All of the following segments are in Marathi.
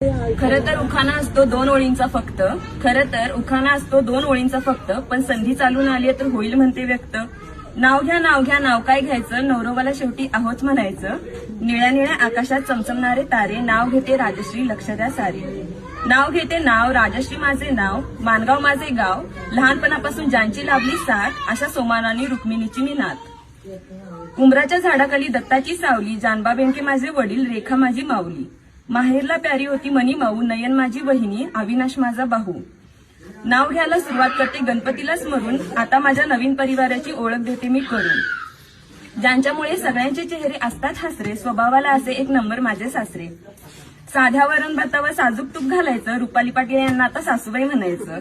खरं तर उखाणा असतो दोन ओळींचा फक्त पण संधी चालून आली तर होईल म्हणते व्यक्त. नाव घ्या नाव काय घ्यायचं, नवरोबाला शेवटी आहोच म्हणायचं. निळ्या निळ्या आकाशात चमचमणारे तारे, नाव घेते राजश्री लक्ष द्या सारे. नाव घेते नाव राजश्री माझे नाव, मानगाव माझे गाव, लहानपणापासून ज्यांची लाभली साथ, अशा सोमानानी रुक्मिणीची मी नात. उंबराच्या झाडाखाली दत्ताची सावली, जानबा बेंके माझे वडील, रेखा माझी माऊली. माहेरला प्यारी होती मनी माऊ, नयन माझी बहिणी, अविनाश माझा भाऊ. नाव घ्यायला सुरुवात करते गणपतीला स्मरून, आता माझ्या नवीन परिवाराची ओळख देते मी करून. ज्यांच्यामुळे सगळ्यांचे चेहरे असतात हसरे, स्वभावाला असे एक नंबर माझे सासरे. साध्या वरण भातावर साजूक तूप घालायचं, रुपाली पाटील यांना आता सासूबाई म्हणायचं.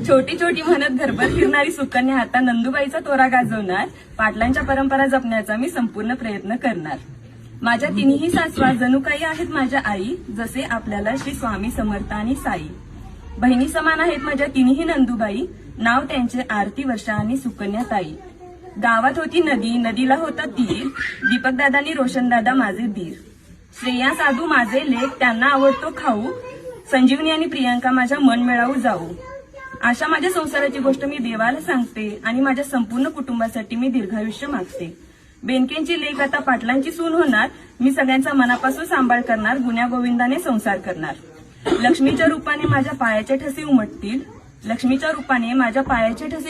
छोटी छोटी म्हणत घरभर फिरणारी सुकन्या आता नंदुबाईचा तोरा गाजवणार. पाटलांच्या परंपरा जपण्याचा मी संपूर्ण प्रयत्न करणार. माझ्या तिन्ही सासवा जणू काही आहेत माझ्या आई, जसे आपल्याला श्री स्वामी समर्थ आणि साई. बहिणी समान आहेत माझ्या तिन्ही नंदुबाई, नाव त्यांचे आरती वर्षा आणि सुकन्या ताई. गावात होती नदी, नदीला होता तीर, दीपक दादानी रोशन दादा माझे दीर. श्रेया साधू माझे लेक, त्यांना आवडतो खाऊ, संजीवनी आणि प्रियांका माझ्या मन मिळावू जाऊ. अशा माझ्या संसाराची गोष्ट मी देवाला सांगते आणि माझ्या संपूर्ण कुटुंबासाठी मी दीर्घायुष्य मागते. बेनकेंची लेक आता पाटलांची सून होणार, मी सगळ्यांचा मनापासून सांभाळ करणार, गुण्या गोविंदाने संसार करणार. लक्ष्मीच्या रूपाने माझ्या पायाचे ठसे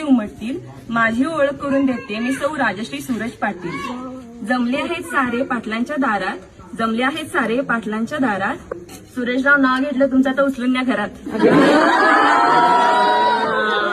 उमटतील, माझी ओळख करून देते मी सौ राजश्री सूरज पाटील. जमले आहेत सारे पाटलांच्या दारात, सुरेशराव नाव घेतलं तुमचं तर उचलून न्या घरात.